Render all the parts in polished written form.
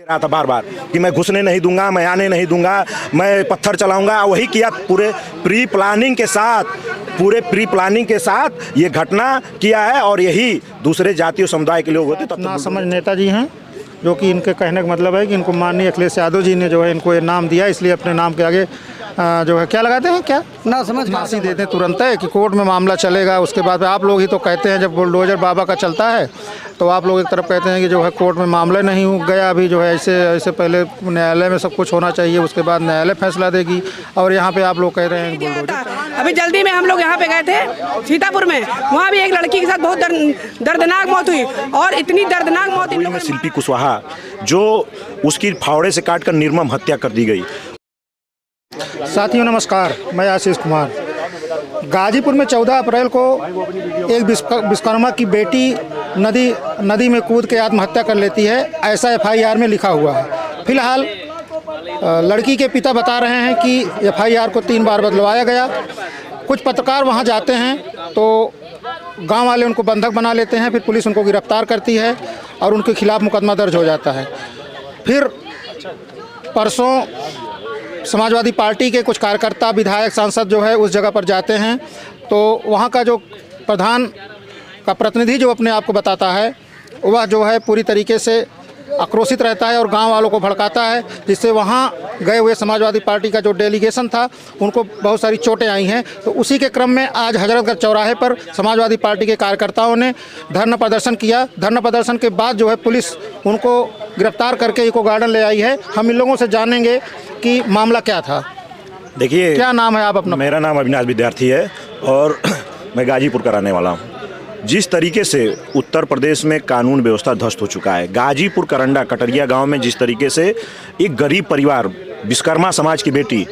दे रहा था बार बार कि मैं घुसने नहीं दूंगा, मैं आने नहीं दूंगा, मैं पत्थर चलाऊंगा। वही किया, पूरे प्री प्लानिंग के साथ ये घटना किया है। और यही दूसरे जातीय समुदाय के लोग होते तब ना समझ नेताजी हैं, जो कि इनके कहने का मतलब है कि इनको माननीय अखिलेश यादव जी ने जो है इनको ये नाम दिया, इसलिए अपने नाम के आगे जो है क्या लगाते हैं, क्या ना समझ फांसी देते हैं तुरंत है कि कोर्ट में मामला चलेगा। उसके बाद आप लोग ही तो कहते हैं, जब बुलडोजर बाबा का चलता है तो आप लोग एक तरफ कहते हैं कि जो है कोर्ट में मामला नहीं हो गया अभी, जो है ऐसे पहले न्यायालय में सब कुछ होना चाहिए, उसके बाद न्यायालय फैसला देगी। और यहाँ पे आप लोग कह रहे हैं बुलडोजर। अभी जल्दी में हम लोग यहाँ पे गए थे सीतापुर में, वहाँ भी एक लड़की के साथ बहुत दर्दनाक मौत हुई। और इतनी दर्दनाक मौत इन लोगों ने शिल्पी कुशवाहा, जो उसकी फावड़े से काटकर निर्मम हत्या कर दी गई। साथियों नमस्कार, मैं आशीष कुमार। गाजीपुर में 14 अप्रैल को एक विश्वकर्मा की बेटी नदी में कूद के आत्महत्या कर लेती है, ऐसा FIR में लिखा हुआ है। फिलहाल लड़की के पिता बता रहे हैं कि FIR को 3 बार बदलवाया गया। कुछ पत्रकार वहां जाते हैं तो गांव वाले उनको बंधक बना लेते हैं, फिर पुलिस उनको गिरफ्तार करती है और उनके खिलाफ मुकदमा दर्ज हो जाता है। फिर परसों समाजवादी पार्टी के कुछ कार्यकर्ता, विधायक, सांसद जो है उस जगह पर जाते हैं तो वहाँ का जो प्रधान का प्रतिनिधि जो अपने आप को बताता है, वह जो है पूरी तरीके से आक्रोशित रहता है और गांव वालों को भड़काता है, जिससे वहाँ गए हुए समाजवादी पार्टी का जो डेलीगेशन था उनको बहुत सारी चोटें आई हैं। तो उसी के क्रम में आज हजरतगंज चौराहे पर समाजवादी पार्टी के कार्यकर्ताओं ने धरना प्रदर्शन किया। धरना प्रदर्शन के बाद जो है पुलिस उनको गिरफ्तार करके इको गार्डन ले आई है। हम इन लोगों से जानेंगे कि मामला क्या था। देखिए, क्या नाम है आप अपना? मेरा नाम अविनाश विद्यार्थी है और मैं गाजीपुर का रहने वाला हूँ। जिस तरीके से उत्तर प्रदेश में कानून व्यवस्था ध्वस्त हो चुका है, गाजीपुर करंडा कटरिया गांव में जिस तरीके से एक गरीब परिवार, विश्वकर्मा समाज की बेटी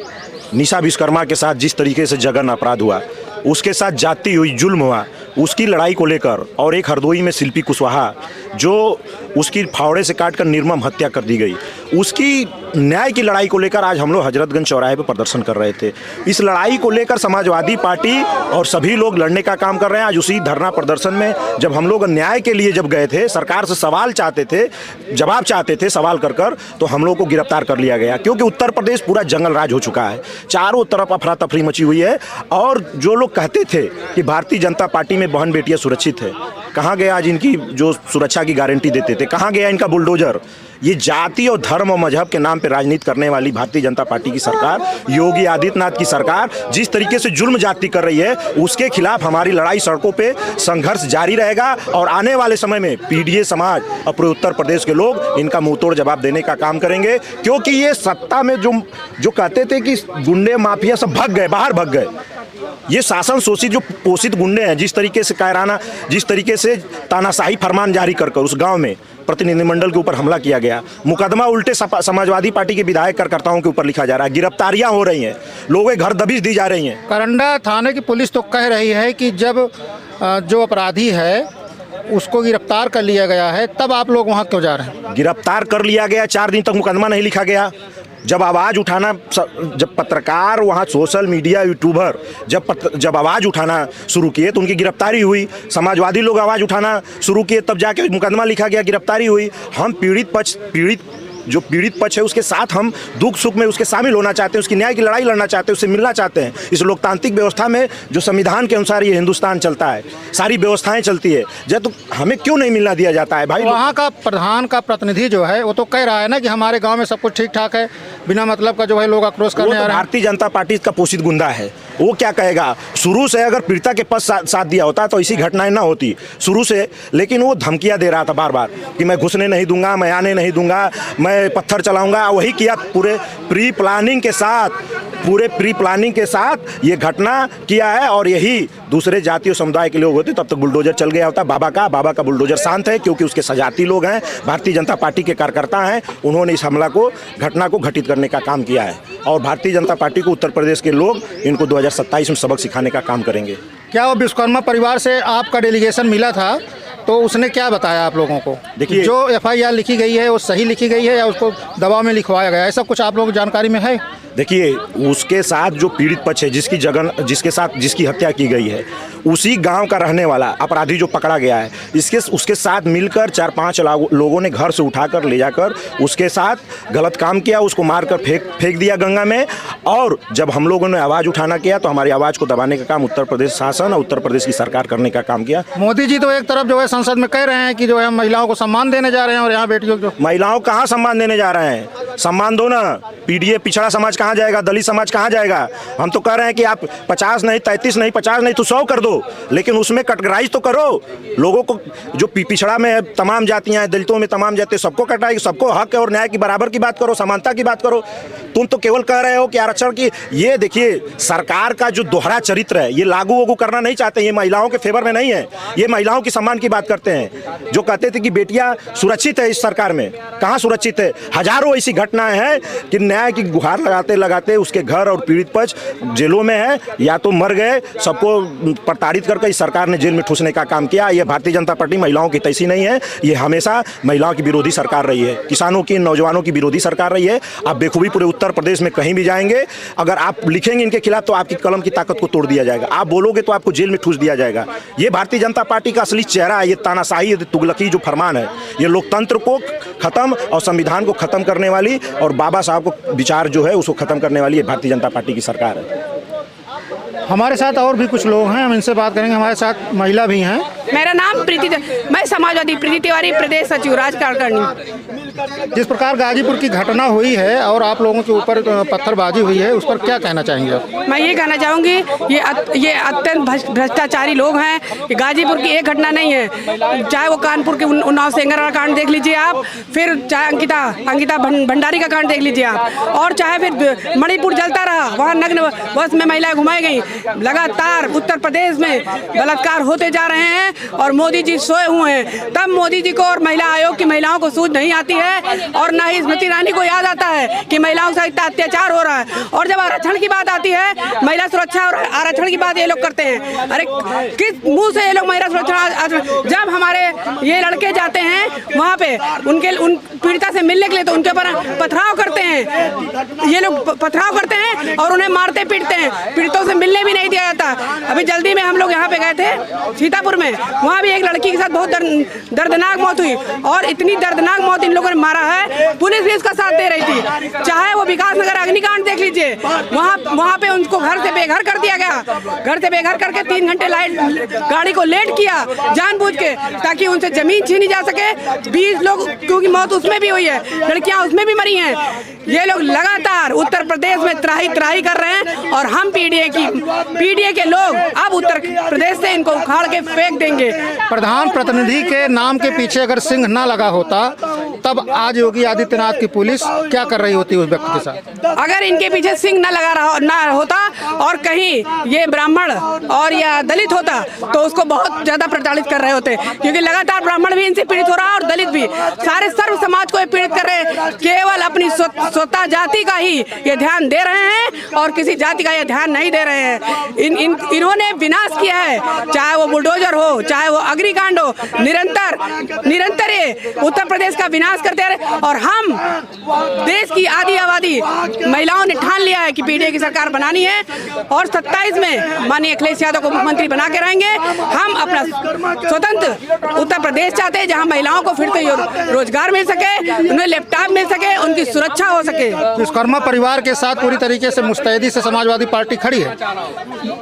निशा विश्वकर्मा के साथ जिस तरीके से जघन्य अपराध हुआ, उसके साथ जाति हुई, जुल्म हुआ, उसकी लड़ाई को लेकर, और एक हरदोई में शिल्पी कुशवाहा जो उसकी फावड़े से काटकर निर्मम हत्या कर दी गई, उसकी न्याय की लड़ाई को लेकर आज हम लोग हजरतगंज चौराहे पर प्रदर्शन कर रहे थे। इस लड़ाई को लेकर समाजवादी पार्टी और सभी लोग लड़ने का काम कर रहे हैं। आज उसी धरना प्रदर्शन में जब हम लोग न्याय के लिए जब गए थे, सरकार से सवाल चाहते थे, जवाब चाहते थे सवाल कर तो हम लोग को गिरफ्तार कर लिया गया, क्योंकि उत्तर प्रदेश पूरा जंगल राज हो चुका है। चारों तरफ अफरा तफरी मची हुई है। और जो लोग कहते थे कि भारतीय जनता पार्टी में बहन बेटियां सुरक्षित है, कहाँ गया आज इनकी जो सुरक्षा की गारंटी देते थे? कहाँ गया इनका बुलडोजर? ये जाति और धर्म और मजहब के नाम पे राजनीति करने वाली भारतीय जनता पार्टी की सरकार, योगी आदित्यनाथ की सरकार जिस तरीके से जुल्म जाति कर रही है, उसके खिलाफ हमारी लड़ाई सड़कों पे संघर्ष जारी रहेगा। और आने वाले समय में PDA समाज और पूरे उत्तर प्रदेश के लोग इनका मुंहतोड़ जवाब देने का काम करेंगे, क्योंकि ये सत्ता में जो कहते थे कि गुंडे माफिया सब भाग गए, बाहर भाग गए। ये शासन शोषित जो पोषित गुंडे हैं, जिस तरीके से कायराना, जिस तरीके से तानाशाही फरमान जारी कर उस गांव में प्रतिनिधिमंडल के ऊपर हमला किया गया, मुकदमा उल्टे समाजवादी पार्टी के विधायक कार्यकर्ताओं के ऊपर लिखा जा रहा है, गिरफ्तारियां हो रही हैं, लोगों के घर दबिश दी जा रही हैं। करंडा थाने की पुलिस तो कह रही है कि जब जो अपराधी है उसको गिरफ्तार कर लिया गया है, तब आप लोग वहाँ क्यों जा रहे हैं? गिरफ्तार कर लिया गया, 4 दिन तक मुकदमा नहीं लिखा गया। जब आवाज़ उठाना, जब पत्रकार वहाँ, सोशल मीडिया, यूट्यूबर जब आवाज़ उठाना शुरू किए तो उनकी गिरफ्तारी हुई। समाजवादी लोग आवाज़ उठाना शुरू किए, तब जाके मुकदमा लिखा गया, गिरफ्तारी हुई। हम पीड़ित पक्ष है उसके साथ हम दुख सुख में उसके शामिल होना चाहते हैं, उसकी न्याय की लड़ाई लड़ना चाहते हैं, उससे मिलना चाहते हैं। इस लोकतांत्रिक व्यवस्था में जो संविधान के अनुसार ये हिंदुस्तान चलता है, सारी व्यवस्थाएं चलती है, जब तो हमें क्यों नहीं मिलना दिया जाता है भाई? वहाँ का प्रधान का प्रतिनिधि जो है वो तो कह रहा है ना कि हमारे गांव में सब कुछ ठीक ठाक है, बिना मतलब का जो है लोग आक्रोश करने आ रहे हैं। भारतीय जनता पार्टी का पोषित गुंडा है, वो क्या कहेगा? शुरू से अगर पीड़िता के पक्ष साथ दिया होता तो ऐसी घटनाएं ना होती शुरू से, लेकिन वो धमकियां दे रहा था बार बार कि मैं घुसने नहीं दूंगा, मैं आने नहीं दूंगा, मैं पत्थर चलाऊंगा। वही किया, पूरे प्री प्लानिंग के साथ ये घटना किया है। और यही दूसरे जातीय समुदाय के लोग होते तब तक बुलडोजर चल गया होता। बाबा का बुलडोजर शांत है, क्योंकि उसके सजाती लोग हैं, भारतीय जनता पार्टी के कार्यकर्ता हैं। उन्होंने इस घटना को घटित करने का काम किया है और भारतीय जनता पार्टी को उत्तर प्रदेश के लोग इनको 2027 में सबक सिखाने का काम करेंगे। क्या वो विश्वकर्मा परिवार से आपका डेलीगेशन मिला था तो उसने क्या बताया आप लोगों को? देखिए, जो FIR लिखी गई है वो सही लिखी गई है या उसको दबाव में लिखवाया गया, ऐसा कुछ आप लोगों को जानकारी में है? देखिए, उसके साथ जो पीड़ित पक्ष है, जिसकी हत्या की गई है, उसी गांव का रहने वाला अपराधी जो पकड़ा गया है, उसके साथ मिलकर 4-5 लोगों ने घर से उठाकर ले जाकर उसके साथ गलत काम किया, उसको मारकर फेंक दिया गंगा में। और जब हम लोगों ने आवाज़ उठाना किया तो हमारी आवाज़ को दबाने का काम उत्तर प्रदेश शासन और उत्तर प्रदेश की सरकार करने का काम किया। मोदी जी तो एक तरफ जो है संसद में कह रहे हैं कि जो है महिलाओं को सम्मान देने जा रहे हैं, और यहाँ बेटियों को महिलाओं कहाँ सम्मान देने जा रहे हैं? सम्मान दो ना। पीडीए पिछड़ा समाज कहाँ जाएगा? दलित समाज कहाँ जाएगा? हम तो कह रहे हैं कि आप 50 नहीं, 33 नहीं, 50 नहीं तो 100 कर दो, लेकिन उसमें कैटेगराइज तो करो लोगों को। जो पिछड़ा में है तमाम जातियां हैं, दलितों में तमाम जातियां, सबको कटाई, सबको हक और न्याय की बराबर की बात करो, समानता की बात करो। तुम तो केवल कह रहे हो कि आरक्षण की। ये देखिए, सरकार का जो दोहरा चरित्र है, ये लागू करना नहीं चाहते। ये महिलाओं के फेवर में नहीं है, ये महिलाओं की सम्मान की बात करते हैं। जो कहते थे कि बेटियां सुरक्षित है इस सरकार में, कहाँ सुरक्षित है? हजारों ऐसी घटनाएं हैं कि न्याय की गुहार लगाते लगाते उसके घर और पीड़ित पक्ष जेलों में है या तो मर गए। सबको प्रताड़ित करके इस सरकार ने जेल में ठूसने का काम किया। ये भारतीय जनता पार्टी महिलाओं की तैसी नहीं है, ये हमेशा महिलाओं की विरोधी सरकार रही है, किसानों की, नौजवानों की विरोधी सरकार रही है। आप बेखूबी पूरे उत्तर प्रदेश में कहीं भी जाएंगे, अगर आप लिखेंगे इनके खिलाफ तो आपकी कलम की ताकत को तोड़ दिया जाएगा। आप बोलोगे तो आपको जेल में ठूस दिया जाएगा। ये भारतीय जनता पार्टी का असली चेहरा है। ये तानाशाही, ये तुगलकी जो फरमान है, ये लोकतंत्र को खत्म और संविधान को खत्म करने वाली और बाबा साहब को विचार जो है उसको खत्म करने वाली ये भारतीय जनता पार्टी की सरकार है। हमारे साथ और भी कुछ लोग हैं, हम इनसे बात करेंगे। हमारे साथ महिला भी हैं। मेरा नाम प्रीति, मैं समाजवादी प्रीति तिवारी, प्रदेश सचिव राजकारणी। जिस प्रकार गाजीपुर की घटना हुई है और आप लोगों के ऊपर पत्थरबाजी हुई है, उस पर क्या कहना चाहेंगे आप? मैं ये कहना चाहूँगी, ये अत्यंत भ्रष्टाचारी लोग हैं। ये गाजीपुर की एक घटना नहीं है, चाहे वो कानपुर के उन्नाव सेंगरा कांड देख लीजिए आप, फिर चाहे अंकिता भंडारी का कांड देख लीजिए आप, और चाहे फिर मणिपुर जलता रहा, वहाँ नग्न बस में महिलाएं घुमाई गई। लगातार उत्तर प्रदेश में बलात्कार होते जा रहे हैं और मोदी जी सोए हुए हैं। तब मोदी जी को और महिला आयोग की महिलाओं को सूझ नहीं आती है, और ना ही स्मृति ईरानी को याद आता है कि महिलाओं से इतना अत्याचार हो रहा है। और जब आरक्षण की बात आती है, महिला सुरक्षा और आरक्षण की बात ये लोग करते हैं। अरे किस मुंह से ये लोग महिला सुरक्षा? जब हमारे ये लड़के जाते हैं वहाँ पे उन पीड़िता से मिलने के लिए, तो उनके ऊपर पथराव करते हैं। ये लोग पथराव करते हैं और उन्हें मारते पीटते हैं। पीड़ितों से मिलने भी नहीं दिया जाता। अभी जल्दी में हम लोग यहाँ पे गए थे सीतापुर में, वहाँ भी एक लड़की के साथ बहुत दर्दनाक मौत हुई, और इतनी दर्दनाक मौत इन लोगों ने मारा है, पुलिस भी इसका साथ दे रही थी। चाहे वो विकास नगर अग्निकांड देख लीजिए, वहाँ पे उनको घर से बेघर कर दिया गया। घर से बेघर करके 3 घंटे गाड़ी को लेट किया जानबूझ के, ताकि उनसे जमीन छीनी जा सके। 20 लोग क्योंकि मौत उसमें भी हुई है, लड़कियां उसमें भी मरी हैं। ये लोग लगातार उत्तर प्रदेश में त्राही कर रहे हैं, और हम पीडीए के लोग अब उत्तर प्रदेश से इनको उखाड़ के फेंक देंगे। प्रधान प्रतिनिधि के नाम के पीछे अगर सिंह ना लगा होता, तब आज योगी आदित्यनाथ की पुलिस क्या कर रही होती उस व्यक्ति के साथ? अगर इनके पीछे सिंह ना होता और कहीं ये ब्राह्मण और या दलित होता, तो उसको बहुत ज्यादा प्रताड़ित कर रहे होते, क्योंकि लगातार ब्राह्मण भी इनसे पीड़ित हो रहा है और दलित भी, सारे सर्व समाज को ये पीड़ित कर रहे हैं। केवल अपनी स्वतः जाति का ही ये ध्यान दे रहे हैं और किसी जाति का ये ध्यान नहीं दे रहे हैं। इन्होंने विनाश किया है, चाहे वो बुलडोजर हो, चाहे वो अग्निकांड हो, निरंतर ये उत्तर प्रदेश का विनाश करते रहे। और हम देश की आधी आबादी महिलाओं ने ठान लिया है कि पीडीए की सरकार बनानी है, और 27 में माननीय अखिलेश यादव को मुख्यमंत्री बना के रहेंगे। हम अपना स्वतंत्र उत्तर प्रदेश चाहते हैं, जहां महिलाओं को फिर से रोजगार मिल सके, उन्हें लैपटॉप मिल सके, उनकी सुरक्षा हो सके। विश्वकर्मा परिवार के साथ पूरी तरीके से मुस्तैदी से समाजवादी पार्टी खड़ी है,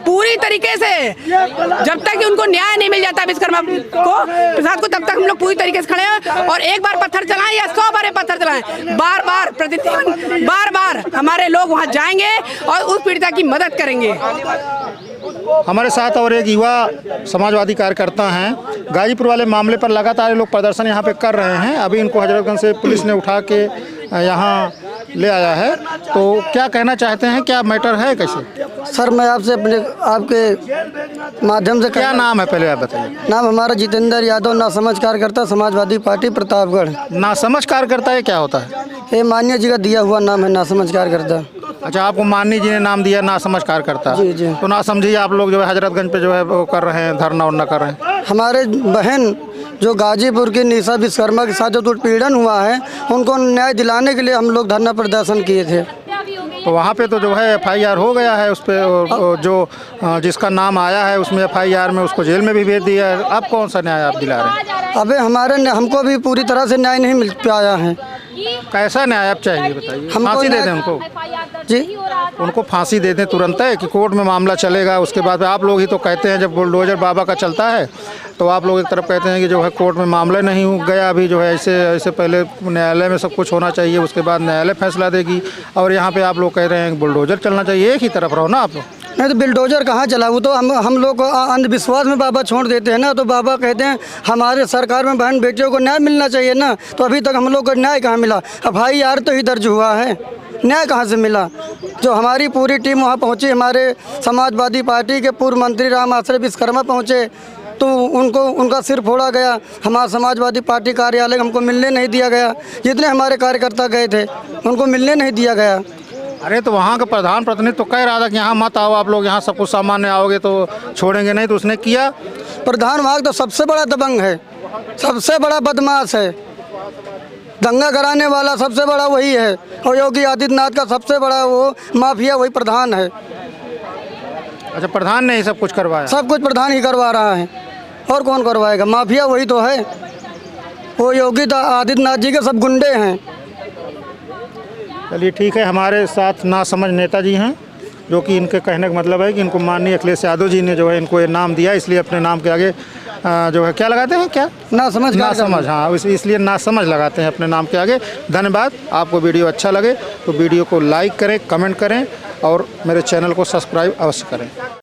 पूरी तरीके से। जब तक उनको न्याय नहीं मिल जाता विश्वकर्मा को प्रसाद को, तब तक हम लोग पूरी तरीके से खड़े हैं। और एक बार पत्थर चलाएं या 100 बार पत्थर चलाएं, बार बार हमारे लोग वहां जाएंगे और उस पीड़िता की मदद करेंगे। हमारे साथ और एक युवा समाजवादी कार्यकर्ता हैं। गाजीपुर वाले मामले पर लगातार लोग प्रदर्शन यहाँ पे कर रहे हैं। अभी इनको हजरतगंज से पुलिस ने उठा के यहाँ ले आया है, तो क्या कहना चाहते हैं, क्या मैटर है, कैसे? सर मैं आपसे आपके माध्यम से क्या नाम है पहले आप बताइए? नाम हमारा जितेंद्र यादव, ना समझ कार्यकर्ता, समाजवादी पार्टी प्रतापगढ़। ना समझ कार्यकर्ता ये क्या होता है? ये मान्य जी का दिया हुआ नाम है, ना समझ कार्यकर्ता। अच्छा, आपको माननी जी ने नाम दिया ना समझ कार्यकर्ता? जी जी। तो ना समझिए आप लोग जो है हजरतगंज पे जो है वो कर रहे हैं, धरना उरना कर रहे हैं। हमारे बहन जो गाजीपुर की निशा विश्वकर्मा के साथ जो उत्पीड़न हुआ है, उनको न्याय दिलाने के लिए हम लोग धरना प्रदर्शन किए थे। तो वहाँ पे तो जो है FIR हो गया है उस पर, जो जिसका नाम आया है उसमें FIR में उसको जेल में भी भेज दिया है। अब कौन सा न्याय आप दिला रहे हैं? अबे हमको भी पूरी तरह से न्याय नहीं मिल पाया है। कैसा न्याय आप चाहिए बताइए? हमको फांसी दे न्याय- दें उनको, जी उनको फांसी दे दें तुरंत है कि कोर्ट में मामला चलेगा। उसके बाद आप लोग ही तो कहते हैं जब बुलडोजर बाबा का चलता है तो आप लोग एक तरफ कहते हैं कि जो है कोर्ट में मामला नहीं हो गया अभी, जो है ऐसे पहले न्यायालय में सब कुछ होना चाहिए, उसके बाद न्यायालय फैसला देगी। और यहाँ पे आप लोग कह रहे हैं कि बुलडोजर चलना चाहिए। एक ही तरफ रहो ना आप लोग। नहीं तो बिल्डोजर कहाँ चला? वो तो हम लोग को अंधविश्वास में बाबा छोड़ देते हैं ना। तो बाबा कहते हैं हमारे सरकार में बहन बेटियों को न्याय मिलना चाहिए ना। तो अभी तक हम लोग को न्याय कहाँ मिला? FIR तो ही दर्ज हुआ है, न्याय कहाँ से मिला? जो हमारी पूरी टीम वहाँ पहुँची, हमारे समाजवादी पार्टी के पूर्व मंत्री राम आश्रय विश्वकर्मा पहुँचे तो उनका सिर फोड़ा गया। हमारा समाजवादी पार्टी कार्यालय हमको मिलने नहीं दिया गया। जितने हमारे कार्यकर्ता गए थे उनको मिलने नहीं दिया गया। अरे तो वहाँ का प्रधान प्रतिनिधि तो कह रहा था कि यहाँ मत आओ आप लोग, यहाँ सब कुछ सामान्य आओगे तो छोड़ेंगे नहीं, तो उसने किया। प्रधान वहाँ तो सबसे बड़ा दबंग है, सबसे बड़ा बदमाश है, दंगा कराने वाला सबसे बड़ा वही है। और योगी आदित्यनाथ का सबसे बड़ा वो माफिया वही प्रधान है। अच्छा, प्रधान ने ही सब कुछ करवाया? सब कुछ प्रधान ही करवा रहा है, और कौन करवाएगा? माफिया वही तो है। वो योगी आदित्यनाथ जी के सब गुंडे हैं। चलिए ठीक है, हमारे साथ नासमझ नेताजी हैं जो कि इनके कहने का मतलब है कि इनको माननीय अखिलेश यादव जी ने जो है इनको ये नाम दिया, इसलिए अपने नाम के आगे जो है क्या लगाते हैं, क्या ना समझ हाँ, इसलिए नासमझ लगाते हैं अपने नाम के आगे। धन्यवाद। आपको वीडियो अच्छा लगे तो वीडियो को लाइक करें, कमेंट करें और मेरे चैनल को सब्सक्राइब अवश्य करें।